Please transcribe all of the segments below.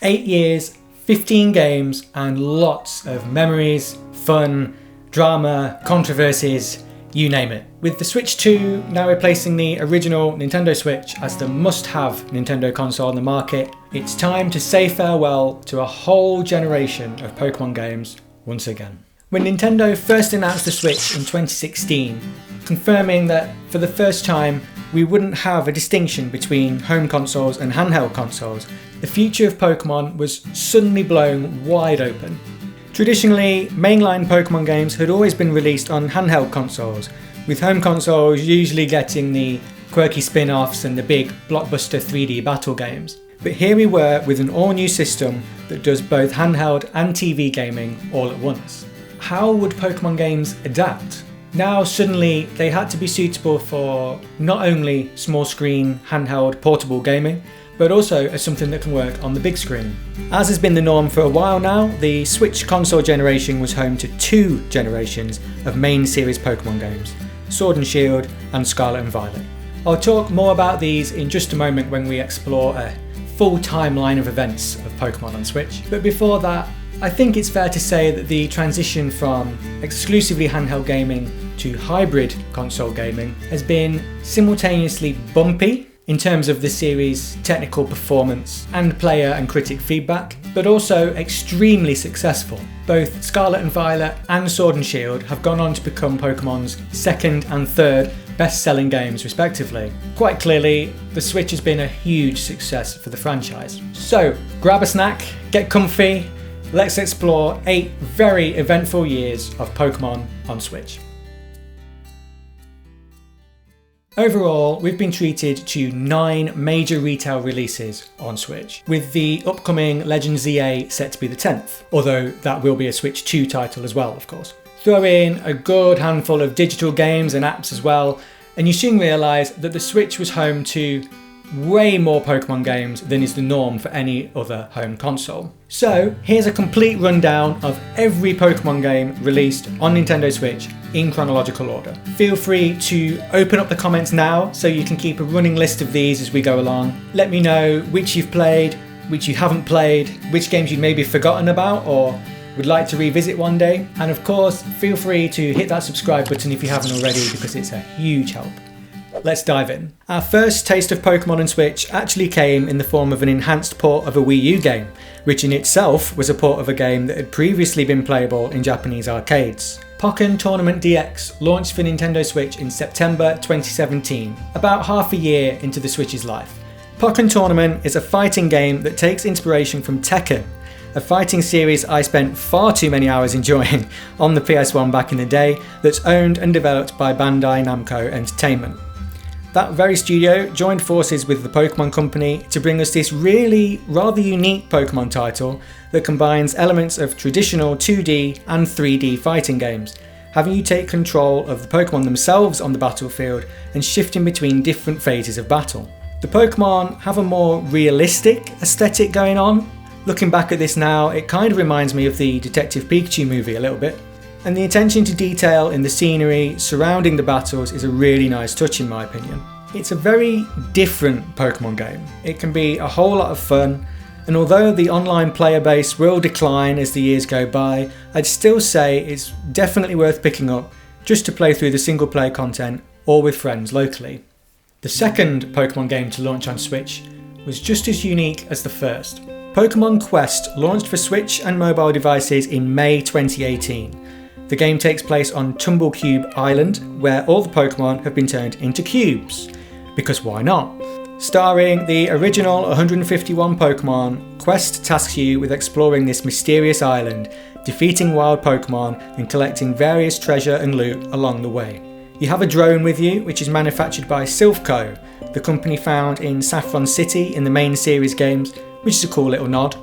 8 years, 15 games, and lots of memories, fun, drama, controversies, you name it. With the Switch 2 now replacing the original Nintendo Switch as the must-have Nintendo console on the market, it's time to say farewell to a whole generation of Pokémon games once again. When Nintendo first announced the Switch in 2016, confirming that for the first time we wouldn't have a distinction between home consoles and handheld consoles, the future of Pokémon was suddenly blown wide open. Traditionally, mainline Pokémon games had always been released on handheld consoles, with home consoles usually getting the quirky spin-offs and the big blockbuster 3D battle games. But here we were with an all-new system that does both handheld and TV gaming all at once. How would Pokémon games adapt? Now suddenly they had to be suitable for not only small screen, handheld, portable gaming, but also as something that can work on the big screen. As has been the norm for a while now, the Switch console generation was home to 2 generations of main series Pokémon games, Sword and Shield and Scarlet and Violet. I'll talk more about these in just a moment when we explore a full timeline of events of Pokémon on Switch. But before that, I think it's fair to say that the transition from exclusively handheld gaming to hybrid console gaming has been simultaneously bumpy in terms of the series' technical performance and player and critic feedback, but also extremely successful. Both Scarlet and Violet and Sword and Shield have gone on to become Pokémon's second and third best-selling games respectively. Quite clearly, the Switch has been a huge success for the franchise. So, grab a snack, get comfy, let's explore 8 very eventful years of Pokémon on Switch. Overall, we've been treated to 9 major retail releases on Switch, with the upcoming Legend ZA set to be the 10th, although that will be a Switch 2 title as well, of course. Throw in a good handful of digital games and apps as well, and you soon realise that the Switch was home to way more Pokémon games than is the norm for any other home console. So here's a complete rundown of every Pokémon game released on Nintendo Switch in chronological order. Feel free to open up the comments now so you can keep a running list of these as we go along. Let me know which you've played, which you haven't played, which games you'd maybe forgotten about or would like to revisit one day. And of course, feel free to hit that subscribe button if you haven't already, because it's a huge help. Let's dive in. Our first taste of Pokémon on Switch actually came in the form of an enhanced port of a Wii U game, which in itself was a port of a game that had previously been playable in Japanese arcades. Pokkén Tournament DX launched for Nintendo Switch in September 2017, about half a year into the Switch's life. Pokkén Tournament is a fighting game that takes inspiration from Tekken, a fighting series I spent far too many hours enjoying on the PS1 back in the day, that's owned and developed by Bandai Namco Entertainment. That very studio joined forces with the Pokémon Company to bring us this really rather unique Pokémon title that combines elements of traditional 2D and 3D fighting games, having you take control of the Pokémon themselves on the battlefield and shifting between different phases of battle. The Pokémon have a more realistic aesthetic going on. Looking back at this now, it kind of reminds me of the Detective Pikachu movie a little bit. And the attention to detail in the scenery surrounding the battles is a really nice touch in my opinion. It's a very different Pokémon game. It can be a whole lot of fun, and although the online player base will decline as the years go by, I'd still say it's definitely worth picking up just to play through the single player content or with friends locally. The second Pokémon game to launch on Switch was just as unique as the first. Pokémon Quest launched for Switch and mobile devices in May 2018. The game takes place on Tumblecube Island, where all the Pokémon have been turned into cubes. Because why not? Starring the original 151 Pokémon, Quest tasks you with exploring this mysterious island, defeating wild Pokémon and collecting various treasure and loot along the way. You have a drone with you, which is manufactured by Silphco, the company found in Saffron City in the main series games, which is a cool little nod.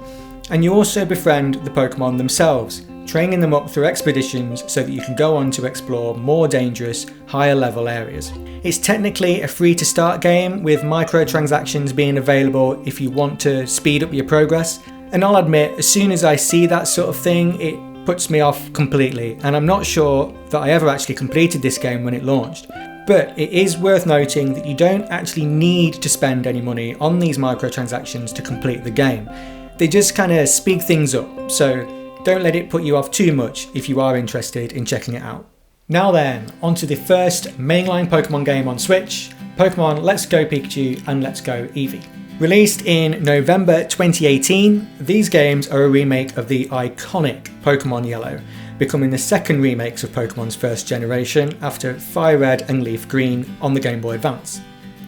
And you also befriend the Pokémon themselves, training them up through expeditions so that you can go on to explore more dangerous, higher level areas. It's technically a free to start game, with microtransactions being available if you want to speed up your progress. And I'll admit, as soon as I see that sort of thing, it puts me off completely, and I'm not sure that I ever actually completed this game when it launched. But it is worth noting that you don't actually need to spend any money on these microtransactions to complete the game. They just kind of speed things up, so don't let it put you off too much if you are interested in checking it out. Now then, onto the first mainline Pokemon game on Switch, Pokemon Let's Go Pikachu and Let's Go Eevee. Released in November 2018, these games are a remake of the iconic Pokemon Yellow, becoming the second remakes of Pokemon's first generation after Fire Red and Leaf Green on the Game Boy Advance.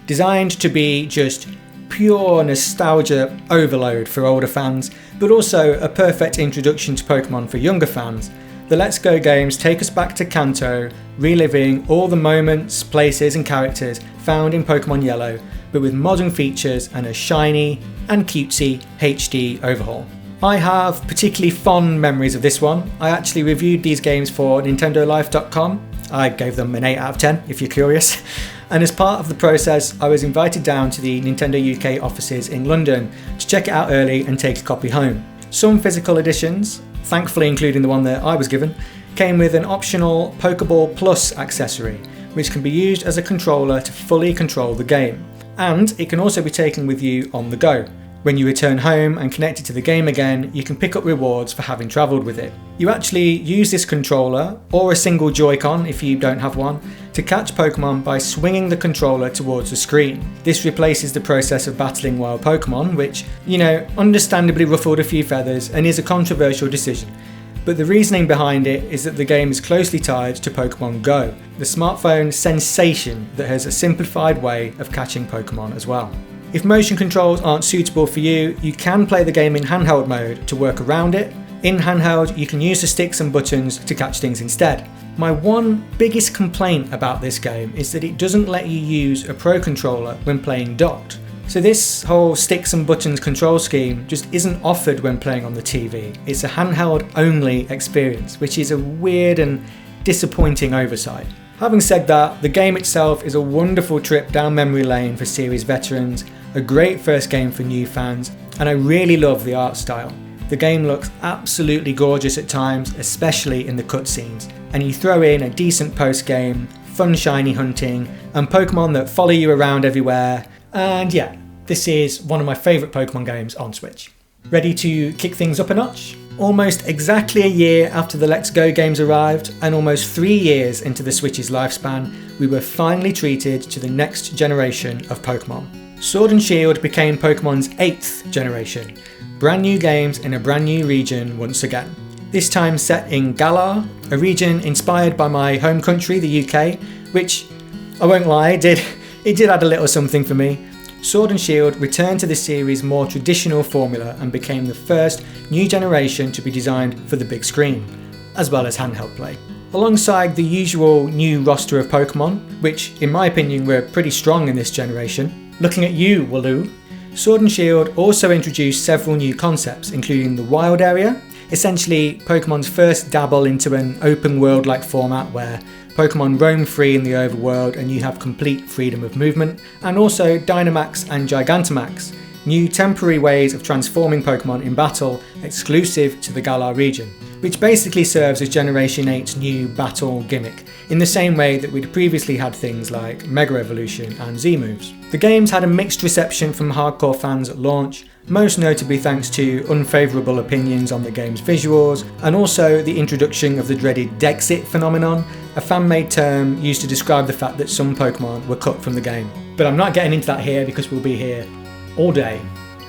Designed to be just pure nostalgia overload for older fans, but also a perfect introduction to Pokemon for younger fans, the Let's Go games take us back to Kanto, reliving all the moments, places and characters found in Pokemon Yellow, but with modern features and a shiny and cutesy HD overhaul. I have particularly fond memories of this one. I actually reviewed these games for NintendoLife.com. I gave them an 8 out of 10 if you're curious. And as part of the process, I was invited down to the Nintendo UK offices in London to check it out early and take a copy home. Some physical editions, thankfully including the one that I was given, came with an optional Pokeball Plus accessory, which can be used as a controller to fully control the game. And it can also be taken with you on the go. When you return home and connect it to the game again, you can pick up rewards for having travelled with it. You actually use this controller, or a single Joy-Con if you don't have one, to catch Pokemon by swinging the controller towards the screen. This replaces the process of battling wild Pokemon, which, understandably ruffled a few feathers and is a controversial decision. But the reasoning behind it is that the game is closely tied to Pokemon Go, the smartphone sensation that has a simplified way of catching Pokemon as well. If motion controls aren't suitable for you, you can play the game in handheld mode to work around it. In handheld, you can use the sticks and buttons to catch things instead. My one biggest complaint about this game is that it doesn't let you use a Pro Controller when playing docked. So this whole sticks and buttons control scheme just isn't offered when playing on the TV. It's a handheld only experience, which is a weird and disappointing oversight. Having said that, the game itself is a wonderful trip down memory lane for series veterans, a great first game for new fans, and I really love the art style. The game looks absolutely gorgeous at times, especially in the cutscenes, and you throw in a decent post-game, fun shiny hunting, and Pokemon that follow you around everywhere, and yeah, this is one of my favourite Pokemon games on Switch. Ready to kick things up a notch? Almost exactly a year after the Let's Go games arrived, and almost 3 years into the Switch's lifespan, we were finally treated to the next generation of Pokemon. Sword and Shield became Pokemon's 8th generation, brand new games in a brand new region once again. This time set in Galar, a region inspired by my home country, the UK, which, I won't lie, it did add a little something for me. Sword and Shield returned to the series' more traditional formula and became the first new generation to be designed for the big screen, as well as handheld play. Alongside the usual new roster of Pokemon, which in my opinion were pretty strong in this generation, looking at you, Waloo, Sword and Shield also introduced several new concepts, including the Wild Area, essentially Pokemon's first dabble into an open world-like format where Pokemon roam free in the overworld and you have complete freedom of movement, and also Dynamax and Gigantamax, new temporary ways of transforming Pokemon in battle exclusive to the Galar region, which basically serves as Generation 8's new battle gimmick, in the same way that we'd previously had things like Mega Evolution and Z-moves. The games had a mixed reception from hardcore fans at launch, most notably thanks to unfavourable opinions on the game's visuals, and also the introduction of the dreaded Dexit phenomenon, a fan-made term used to describe the fact that some Pokemon were cut from the game. But I'm not getting into that here because we'll be here all day.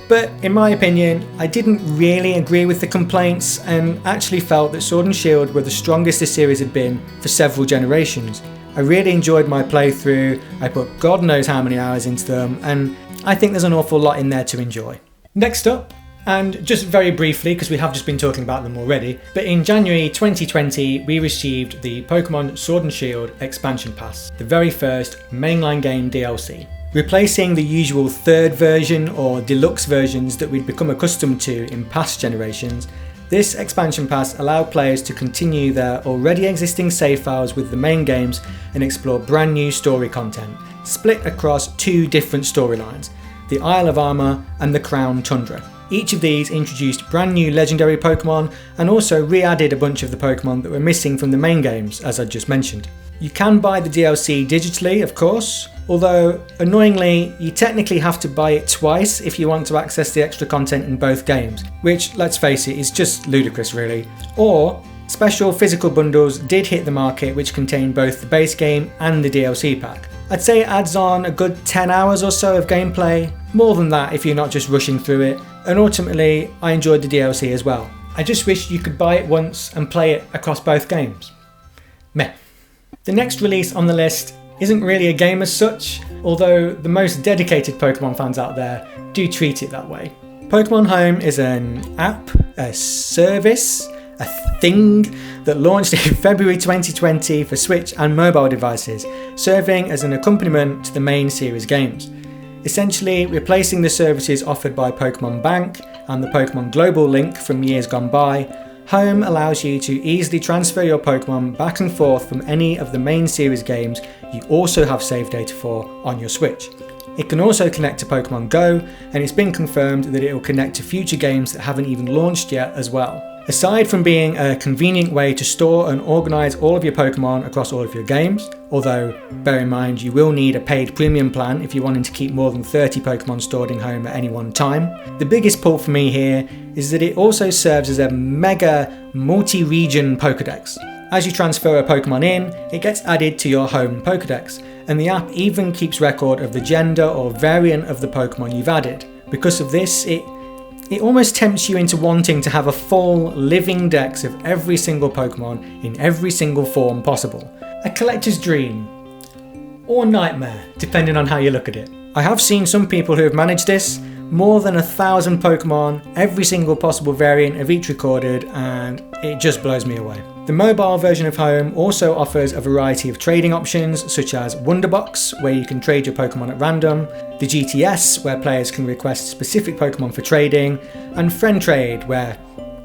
But in my opinion, I didn't really agree with the complaints and actually felt that Sword and Shield were the strongest the series had been for several generations. I really enjoyed my playthrough, I put God knows how many hours into them, and I think there's an awful lot in there to enjoy. Next up, and just very briefly because we have just been talking about them already, but in January 2020 we received the Pokemon Sword and Shield Expansion Pass, the very first mainline game DLC. Replacing the usual third version or deluxe versions that we'd become accustomed to in past generations, this expansion pass allowed players to continue their already existing save files with the main games and explore brand new story content, split across 2 different storylines, the Isle of Armor and the Crown Tundra. Each of these introduced brand new legendary Pokemon and also re-added a bunch of the Pokemon that were missing from the main games, as I just mentioned. You can buy the DLC digitally, of course, although annoyingly you technically have to buy it twice if you want to access the extra content in both games, which, let's face it, is just ludicrous really. Or special physical bundles did hit the market which contain both the base game and the DLC pack. I'd say it adds on a good 10 hours or so of gameplay, more than that if you're not just rushing through it, and ultimately I enjoyed the DLC as well. I just wish you could buy it once and play it across both games. Meh. The next release on the list isn't really a game as such, although the most dedicated Pokemon fans out there do treat it that way. Pokémon HOME is an app, a service, a thing that launched in February 2020 for Switch and mobile devices, serving as an accompaniment to the main series games. Essentially replacing the services offered by Pokemon Bank and the Pokemon Global Link from years gone by, HOME allows you to easily transfer your Pokemon back and forth from any of the main series games you also have save data for on your Switch. It can also connect to Pokemon Go, and it's been confirmed that it will connect to future games that haven't even launched yet as well. Aside from being a convenient way to store and organise all of your Pokemon across all of your games, although bear in mind you will need a paid premium plan if you're wanting to keep more than 30 Pokemon stored in HOME at any one time, the biggest pull for me here is that it also serves as a mega multi-region Pokedex. As you transfer a Pokemon in, it gets added to your HOME Pokedex, and the app even keeps record of the gender or variant of the Pokemon you've added. Because of this, it almost tempts you into wanting to have a full, living dex of every single Pokemon in every single form possible. A collector's dream. Or nightmare, depending on how you look at it. I have seen some people who have managed this, more than 1,000 Pokemon, every single possible variant of each recorded, and it just blows me away. The mobile version of HOME also offers a variety of trading options such as Wonderbox, where you can trade your Pokemon at random, the GTS, where players can request specific Pokemon for trading, and Friend Trade, where,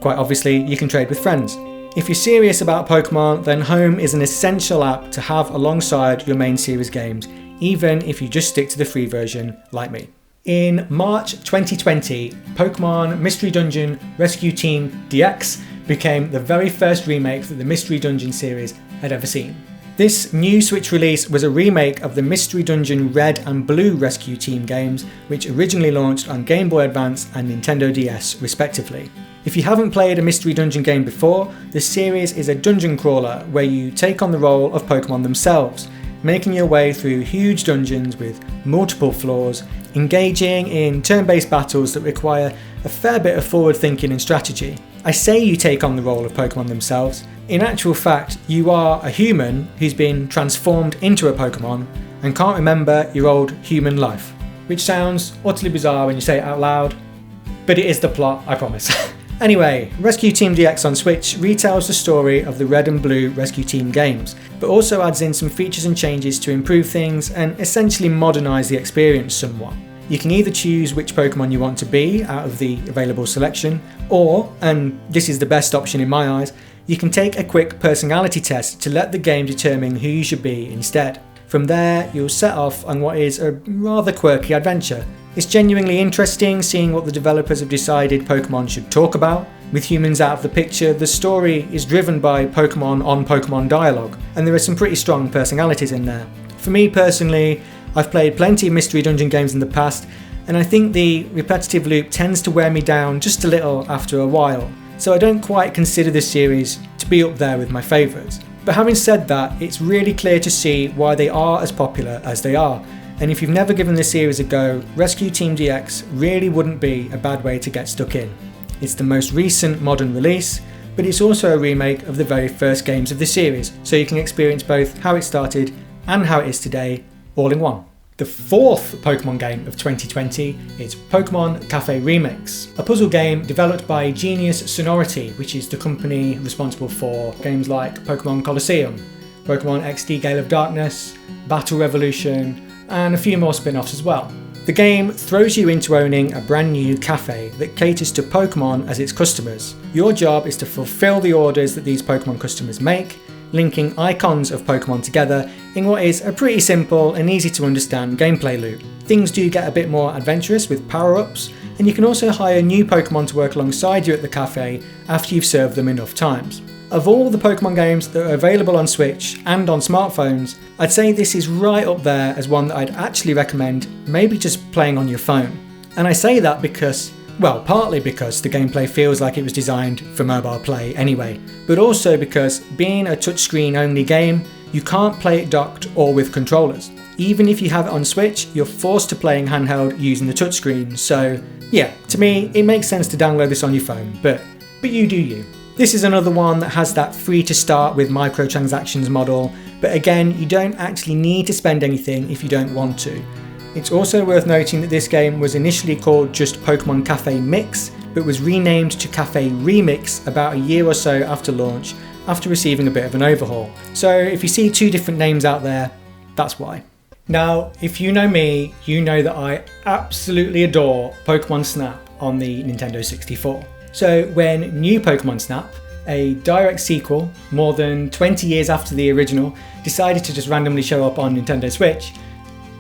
quite obviously, you can trade with friends. If you're serious about Pokemon, then HOME is an essential app to have alongside your main series games, even if you just stick to the free version like me. In March 2020, Pokemon Mystery Dungeon Rescue Team DX became the very first remake that the Mystery Dungeon series had ever seen. This new Switch release was a remake of the Mystery Dungeon Red and Blue Rescue Team games, which originally launched on Game Boy Advance and Nintendo DS respectively. If you haven't played a Mystery Dungeon game before, the series is a dungeon crawler where you take on the role of Pokemon themselves, making your way through huge dungeons with multiple floors, engaging in turn-based battles that require a fair bit of forward thinking and strategy. I say you take on the role of Pokemon themselves. In actual fact, you are a human who's been transformed into a Pokemon and can't remember your old human life. Which sounds utterly bizarre when you say it out loud, but it is the plot, I promise. Anyway, Rescue Team DX on Switch retells the story of the Red and Blue Rescue Team games, but also adds in some features and changes to improve things and essentially modernise the experience somewhat. You can either choose which Pokemon you want to be out of the available selection, or, and this is the best option in my eyes, you can take a quick personality test to let the game determine who you should be instead. From there, you'll set off on what is a rather quirky adventure. It's genuinely interesting seeing what the developers have decided Pokemon should talk about. With humans out of the picture, the story is driven by Pokemon on Pokemon dialogue, and there are some pretty strong personalities in there. For me personally, I've played plenty of Mystery Dungeon games in the past, and I think the repetitive loop tends to wear me down just a little after a while, so I don't quite consider this series to be up there with my favourites. But having said that, it's really clear to see why they are as popular as they are, and if you've never given this series a go, Rescue Team DX really wouldn't be a bad way to get stuck in. It's the most recent modern release, but it's also a remake of the very first games of the series, so you can experience both how it started and how it is today, all in one. The fourth Pokemon game of 2020 is Pokémon Café Remix, a puzzle game developed by Genius Sonority, which is the company responsible for games like Pokémon Colosseum, Pokémon XD Gale of Darkness, Battle Revolution, and a few more spin-offs as well. The game throws you into owning a brand new cafe that caters to Pokemon as its customers. Your job is to fulfill the orders that these Pokemon customers make, linking icons of Pokemon together in what is a pretty simple and easy to understand gameplay loop. Things do get a bit more adventurous with power-ups, and you can also hire new Pokemon to work alongside you at the cafe after you've served them enough times. Of all the Pokemon games that are available on Switch and on smartphones, I'd say this is right up there as one that I'd actually recommend maybe just playing on your phone. And I say that because, well, partly because the gameplay feels like it was designed for mobile play anyway, but also because being a touchscreen only game, you can't play it docked or with controllers. Even if you have it on Switch, you're forced to playing handheld using the touchscreen, so yeah, to me it makes sense to download this on your phone, but you do you. This is another one that has that free to start with microtransactions model, but again, you don't actually need to spend anything if you don't want to. It's also worth noting that this game was initially called just Pokémon Café Mix, but was renamed to Café Remix about a year or so after launch, after receiving a bit of an overhaul. So if you see two different names out there, that's why. Now, if you know me, you know that I absolutely adore Pokémon Snap on the Nintendo 64. So when new Pokémon Snap, a direct sequel more than 20 years after the original, decided to just randomly show up on Nintendo Switch,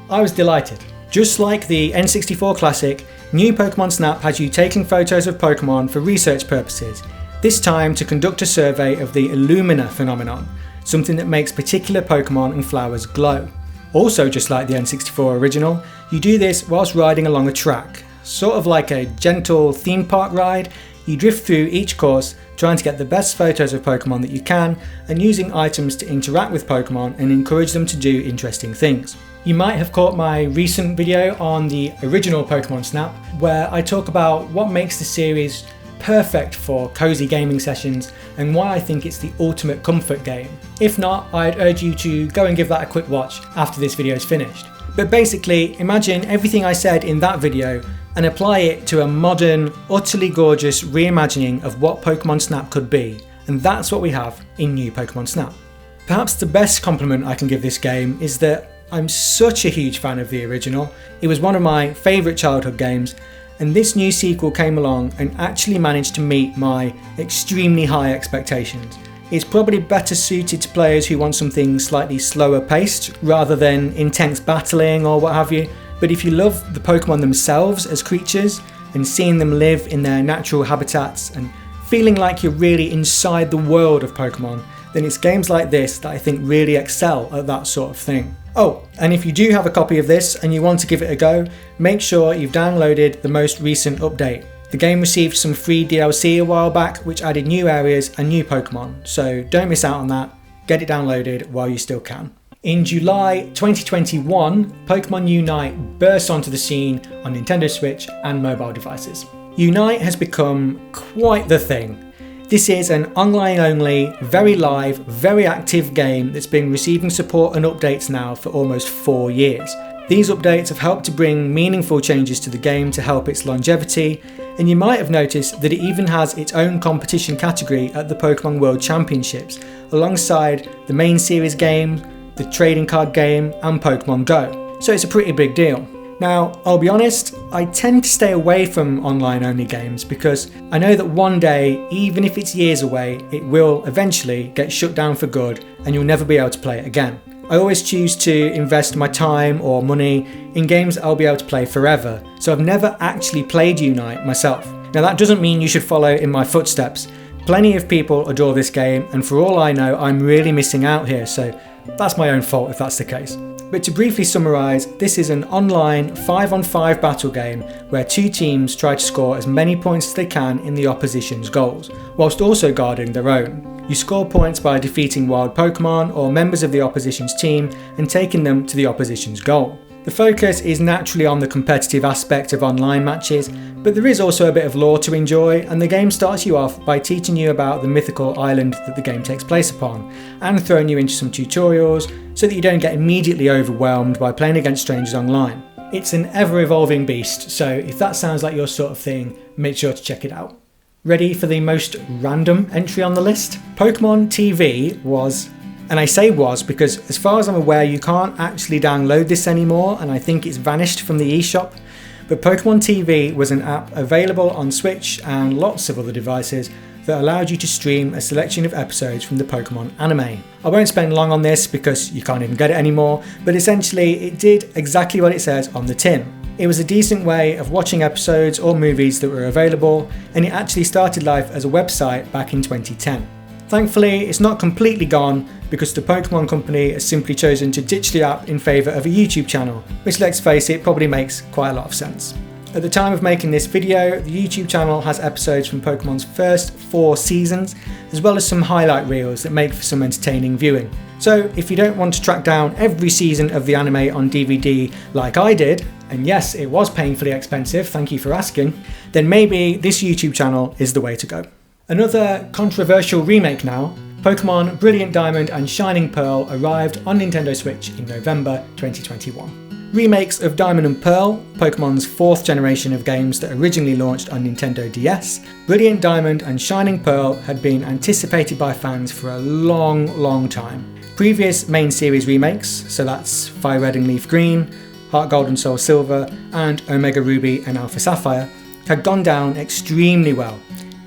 I was delighted. Just like the N64 classic, new Pokémon Snap has you taking photos of Pokémon for research purposes, this time to conduct a survey of the Illumina phenomenon, something that makes particular Pokémon and flowers glow. Also, just like the N64 original, you do this whilst riding along a track, sort of like a gentle theme park ride. You drift through each course, trying to get the best photos of Pokémon that you can, and using items to interact with Pokémon and encourage them to do interesting things. You might have caught my recent video on the original Pokémon Snap, where I talk about what makes the series perfect for cozy gaming sessions and why I think it's the ultimate comfort game. If not, I'd urge you to go and give that a quick watch after this video is finished. But basically, imagine everything I said in that video and apply it to a modern, utterly gorgeous reimagining of what Pokémon Snap could be, and that's what we have in new Pokémon Snap. Perhaps the best compliment I can give this game is that I'm such a huge fan of the original. It was one of my favourite childhood games, and this new sequel came along and actually managed to meet my extremely high expectations. It's probably better suited to players who want something slightly slower paced rather than intense battling or what have you. But if you love the Pokemon themselves as creatures and seeing them live in their natural habitats and feeling like you're really inside the world of Pokemon, then it's games like this that I think really excel at that sort of thing. Oh, and if you do have a copy of this and you want to give it a go, make sure you've downloaded the most recent update. The game received some free DLC a while back which added new areas and new Pokemon, so don't miss out on that. Get it downloaded while you still can. In July 2021, Pokémon UNITE burst onto the scene on Nintendo Switch and mobile devices. UNITE has become quite the thing. This is an online-only, very live, very active game that's been receiving support and updates now for almost 4 years. These updates have helped to bring meaningful changes to the game to help its longevity, and you might have noticed that it even has its own competition category at the Pokémon World Championships, alongside the main series game, the trading card game, and Pokémon Go. So it's a pretty big deal. Now, I'll be honest, I tend to stay away from online-only games because I know that one day, even if it's years away, it will eventually get shut down for good and you'll never be able to play it again. I always choose to invest my time or money in games that I'll be able to play forever, so I've never actually played UNITE myself. Now that doesn't mean you should follow in my footsteps. Plenty of people adore this game, and for all I know, I'm really missing out here, so that's my own fault if that's the case. But to briefly summarise, this is an online 5-on-5 battle game where two teams try to score as many points as they can in the opposition's goals, whilst also guarding their own. You score points by defeating wild Pokemon or members of the opposition's team and taking them to the opposition's goal. The focus is naturally on the competitive aspect of online matches, but there is also a bit of lore to enjoy, and the game starts you off by teaching you about the mythical island that the game takes place upon, and throwing you into some tutorials so that you don't get immediately overwhelmed by playing against strangers online. It's an ever-evolving beast, so if that sounds like your sort of thing, make sure to check it out. Ready for the most random entry on the list? Pokémon TV was, and I say was because as far as I'm aware you can't actually download this anymore, and I think it's vanished from the eShop, but Pokémon TV was an app available on Switch and lots of other devices that allowed you to stream a selection of episodes from the Pokémon anime. I won't spend long on this because you can't even get it anymore, but essentially it did exactly what it says on the tin. It was a decent way of watching episodes or movies that were available, and it actually started life as a website back in 2010. Thankfully, it's not completely gone because the Pokemon company has simply chosen to ditch the app in favour of a YouTube channel, which, let's face it, probably makes quite a lot of sense. At the time of making this video, the YouTube channel has episodes from Pokemon's first 4 seasons, as well as some highlight reels that make for some entertaining viewing. So if you don't want to track down every season of the anime on DVD like I did, and yes, it was painfully expensive, thank you for asking, then maybe this YouTube channel is the way to go. Another controversial remake now, Pokemon Brilliant Diamond and Shining Pearl arrived on Nintendo Switch in November 2021. Remakes of Diamond and Pearl, Pokemon's 4th generation of games that originally launched on Nintendo DS, Brilliant Diamond and Shining Pearl had been anticipated by fans for a long time. Previous main series remakes, so that's Fire Red and Leaf Green, Heart Gold and Soul Silver, and Omega Ruby and Alpha Sapphire, had gone down extremely well.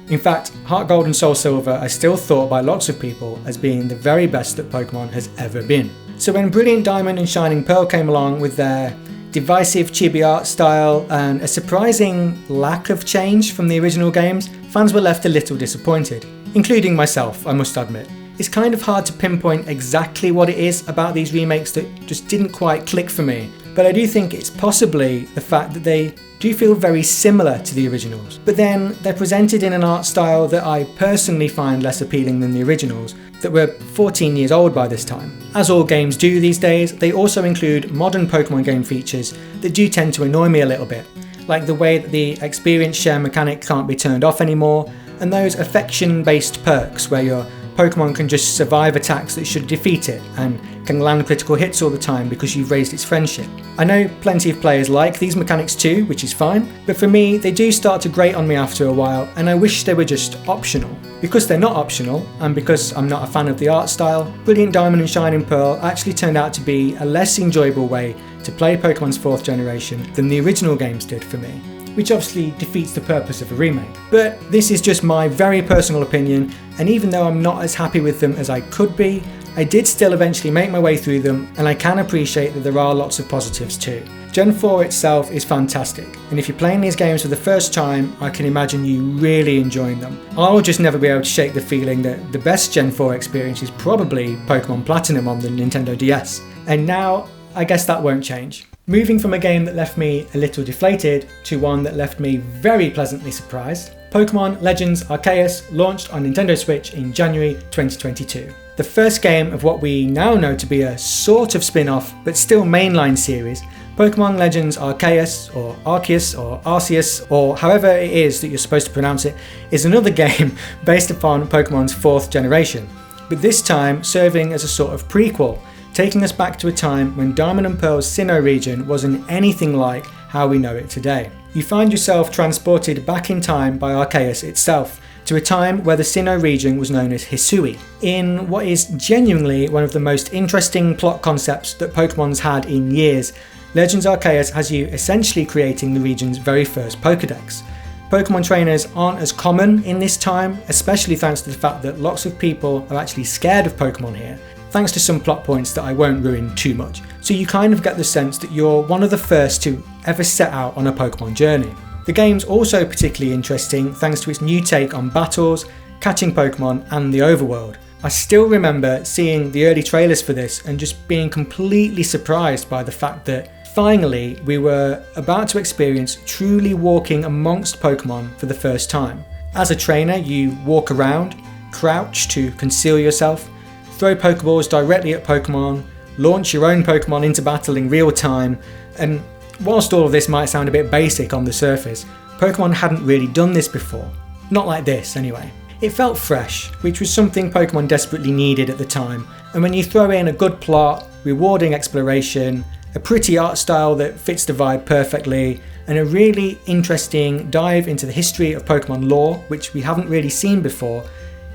In fact, Heart Gold and Soul Silver are still thought by lots of people as being the very best that Pokemon has ever been. So when Brilliant Diamond and Shining Pearl came along with their divisive chibi art style and a surprising lack of change from the original games, fans were left a little disappointed, including myself, I must admit. It's kind of hard to pinpoint exactly what it is about these remakes that just didn't quite click for me, but I do think it's possibly the fact that they do feel very similar to the originals, but then they're presented in an art style that I personally find less appealing than the originals, that were 14 years old by this time. As all games do these days, they also include modern Pokemon game features that do tend to annoy me a little bit, like the way that the experience share mechanic can't be turned off anymore, and those affection-based perks where your Pokemon can just survive attacks that should defeat it, and can land critical hits all the time because you've raised its friendship. I know plenty of players like these mechanics too, which is fine, but for me they do start to grate on me after a while, and I wish they were just optional. Because they're not optional, and because I'm not a fan of the art style, Brilliant Diamond and Shining Pearl actually turned out to be a less enjoyable way to play Pokemon's 4th generation than the original games did for me, which obviously defeats the purpose of a remake. But this is just my very personal opinion, and even though I'm not as happy with them as I could be, I did still eventually make my way through them, and I can appreciate that there are lots of positives too. Gen 4 itself is fantastic, and if you're playing these games for the first time, I can imagine you really enjoying them. I'll just never be able to shake the feeling that the best Gen 4 experience is probably Pokemon Platinum on the Nintendo DS, and now I guess that won't change. Moving from a game that left me a little deflated to one that left me very pleasantly surprised, Pokemon Legends Arceus launched on Nintendo Switch in January 2022. The first game of what we now know to be a sort of spin-off but still mainline series, Pokemon Legends Arceus, or Arceus, or Arceus, or however it is that you're supposed to pronounce it, is another game based upon Pokemon's 4th generation, but this time serving as a sort of prequel, taking us back to a time when Diamond and Pearl's Sinnoh region wasn't anything like how we know it today. You find yourself transported back in time by Arceus itself, to a time where the Sinnoh region was known as Hisui, in what is genuinely one of the most interesting plot concepts that Pokemon's had in years. Legends Arceus has you essentially creating the region's very first Pokedex. Pokemon trainers aren't as common in this time, especially thanks to the fact that lots of people are actually scared of Pokemon here, thanks to some plot points that I won't ruin too much. So you kind of get the sense that you're one of the first to ever set out on a Pokemon journey. The game's also particularly interesting thanks to its new take on battles, catching Pokemon, and the overworld. I still remember seeing the early trailers for this and just being completely surprised by the fact that finally we were about to experience truly walking amongst Pokemon for the first time. As a trainer, you walk around, crouch to conceal yourself, throw Pokeballs directly at Pokemon, launch your own Pokemon into battle in real time, and whilst all of this might sound a bit basic on the surface, Pokemon hadn't really done this before. Not like this, anyway. It felt fresh, which was something Pokemon desperately needed at the time, and when you throw in a good plot, rewarding exploration, a pretty art style that fits the vibe perfectly, and a really interesting dive into the history of Pokemon lore, which we haven't really seen before,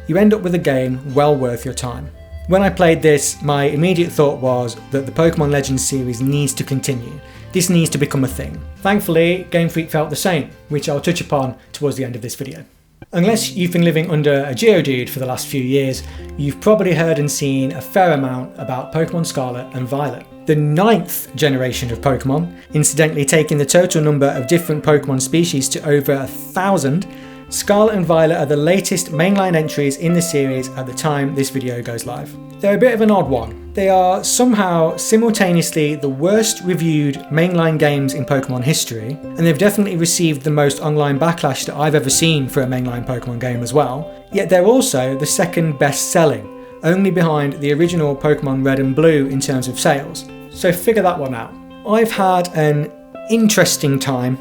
you end up with a game well worth your time. When I played this, my immediate thought was that the Pokemon Legends series needs to continue. This needs to become a thing. Thankfully, Game Freak felt the same, which I'll touch upon towards the end of this video. Unless you've been living under a Geodude for the last few years, you've probably heard and seen a fair amount about Pokemon Scarlet and Violet. The 9th generation of Pokemon, incidentally taking the total number of different Pokemon species to over 1,000, Scarlet and Violet are the latest mainline entries in the series at the time this video goes live. They're a bit of an odd one. They are somehow simultaneously the worst reviewed mainline games in Pokemon history, and they've definitely received the most online backlash that I've ever seen for a mainline Pokemon game as well, yet they're also the second best selling, only behind the original Pokemon Red and Blue in terms of sales. So figure that one out. I've had an interesting time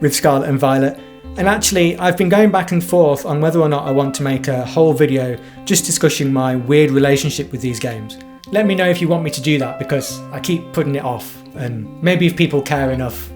with Scarlet and Violet, and actually I've been going back and forth on whether or not I want to make a whole video just discussing my weird relationship with these games. Let me know if you want me to do that, because I keep putting it off, and maybe if people care enough,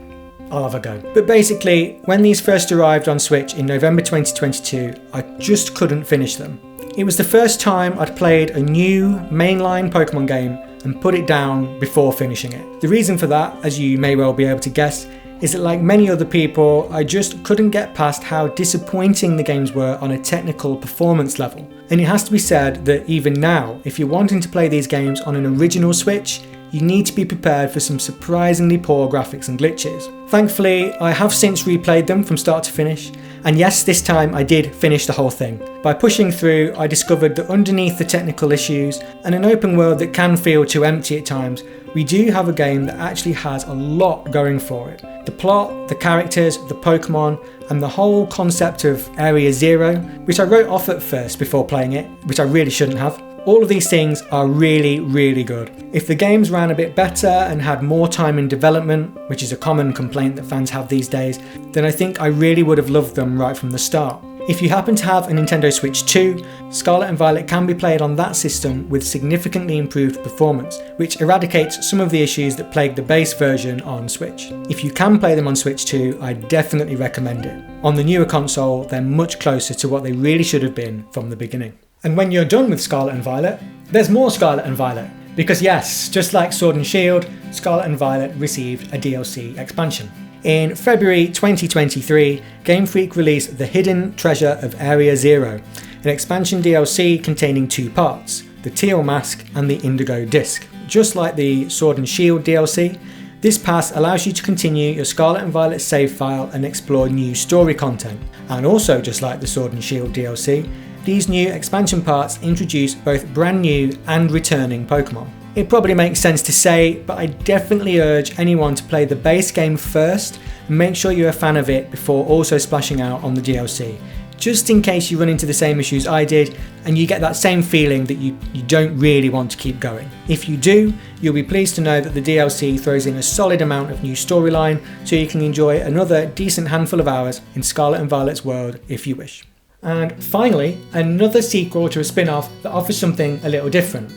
I'll have a go. But basically, when these first arrived on Switch in November 2022, I just couldn't finish them. It was the first time I'd played a new mainline Pokemon game and put it down before finishing it. The reason for that, as you may well be able to guess, is that like many other people, I just couldn't get past how disappointing the games were on a technical performance level. And it has to be said that even now, if you're wanting to play these games on an original Switch, you need to be prepared for some surprisingly poor graphics and glitches. Thankfully, I have since replayed them from start to finish, and yes, this time I did finish the whole thing. By pushing through, I discovered that underneath the technical issues and an open world that can feel too empty at times, we do have a game that actually has a lot going for it. The plot, the characters, the Pokemon, and the whole concept of Area Zero, which I wrote off at first before playing it, which I really shouldn't have. All of these things are really, really good. If the games ran a bit better and had more time in development, which is a common complaint that fans have these days, then I think I really would have loved them right from the start. If you happen to have a Nintendo Switch 2, Scarlet and Violet can be played on that system with significantly improved performance, which eradicates some of the issues that plagued the base version on Switch. If you can play them on Switch 2, I definitely recommend it. On the newer console, they're much closer to what they really should have been from the beginning. And when you're done with Scarlet and Violet, there's more Scarlet and Violet. Because yes, just like Sword and Shield, Scarlet and Violet received a DLC expansion. In February 2023, Game Freak released The Hidden Treasure of Area Zero, an expansion DLC containing two parts, the Teal Mask and the Indigo Disc. Just like the Sword and Shield DLC, this pass allows you to continue your Scarlet and Violet save file and explore new story content. And also just like the Sword and Shield DLC, these new expansion parts introduce both brand new and returning Pokemon. It probably makes sense to say, but I definitely urge anyone to play the base game first and make sure you're a fan of it before also splashing out on the DLC, just in case you run into the same issues I did and you get that same feeling that you don't really want to keep going. If you do, you'll be pleased to know that the DLC throws in a solid amount of new storyline, so you can enjoy another decent handful of hours in Scarlet and Violet's world if you wish. And finally, another sequel to a spin-off that offers something a little different.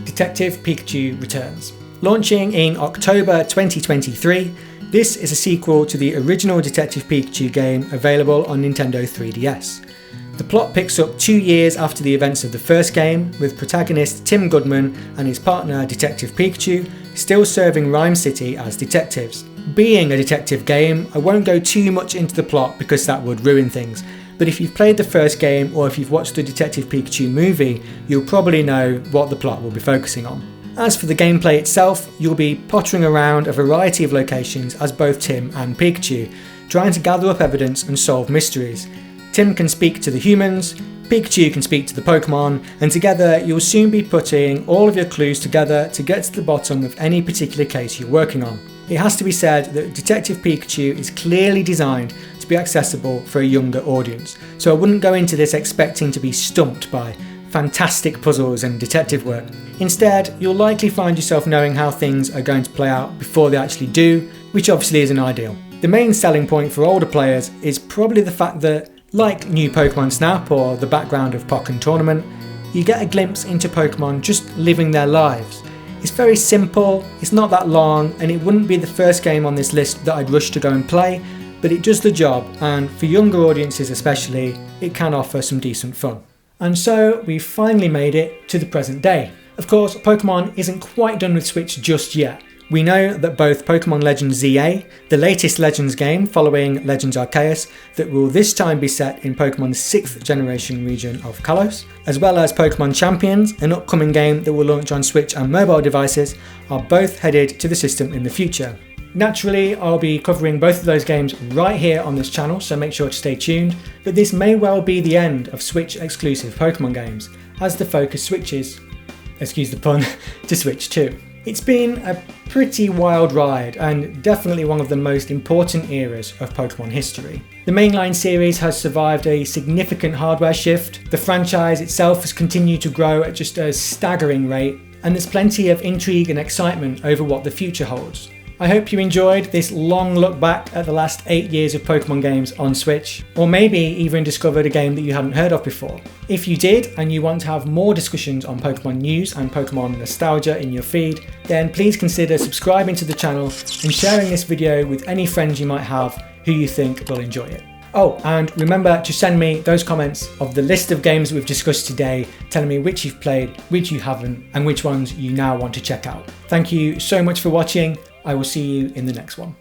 Detective Pikachu Returns. Launching in October 2023, this is a sequel to the original Detective Pikachu game available on Nintendo 3DS. The plot picks up 2 years after the events of the first game, with protagonist Tim Goodman and his partner Detective Pikachu still serving Rhyme City as detectives. Being a detective game, I won't go too much into the plot because that would ruin things, but if you've played the first game or if you've watched the Detective Pikachu movie, you'll probably know what the plot will be focusing on. As for the gameplay itself, you'll be pottering around a variety of locations as both Tim and Pikachu, trying to gather up evidence and solve mysteries. Tim can speak to the humans, Pikachu can speak to the Pokemon, and together you'll soon be putting all of your clues together to get to the bottom of any particular case you're working on. It has to be said that Detective Pikachu is clearly designed to be accessible for a younger audience, so I wouldn't go into this expecting to be stumped by fantastic puzzles and detective work. Instead, you'll likely find yourself knowing how things are going to play out before they actually do, which obviously isn't ideal. The main selling point for older players is probably the fact that, like new Pokémon Snap or the background of Pokkén Tournament, you get a glimpse into Pokemon just living their lives. It's very simple, it's not that long, and it wouldn't be the first game on this list that I'd rush to go and play, but it does the job, and for younger audiences especially, it can offer some decent fun. And so we've finally made it to the present day. Of course, Pokemon isn't quite done with Switch just yet. We know that both Pokemon Legends ZA, the latest Legends game following Legends Arceus, that will this time be set in Pokemon's 6th generation region of Kalos, as well as Pokemon Champions, an upcoming game that will launch on Switch and mobile devices, are both headed to the system in the future. Naturally, I'll be covering both of those games right here on this channel, so make sure to stay tuned, but this may well be the end of Switch exclusive Pokemon games, as the focus switches, excuse the pun, to Switch 2. It's been a pretty wild ride and definitely one of the most important eras of Pokemon history. The mainline series has survived a significant hardware shift, the franchise itself has continued to grow at just a staggering rate, and there's plenty of intrigue and excitement over what the future holds. I hope you enjoyed this long look back at the last 8 years of Pokemon games on Switch, or maybe even discovered a game that you hadn't heard of before. If you did, and you want to have more discussions on Pokemon news and Pokemon nostalgia in your feed, then please consider subscribing to the channel and sharing this video with any friends you might have who you think will enjoy it. Oh, and remember to send me those comments of the list of games we've discussed today, telling me which you've played, which you haven't, and which ones you now want to check out. Thank you so much for watching. I will see you in the next one.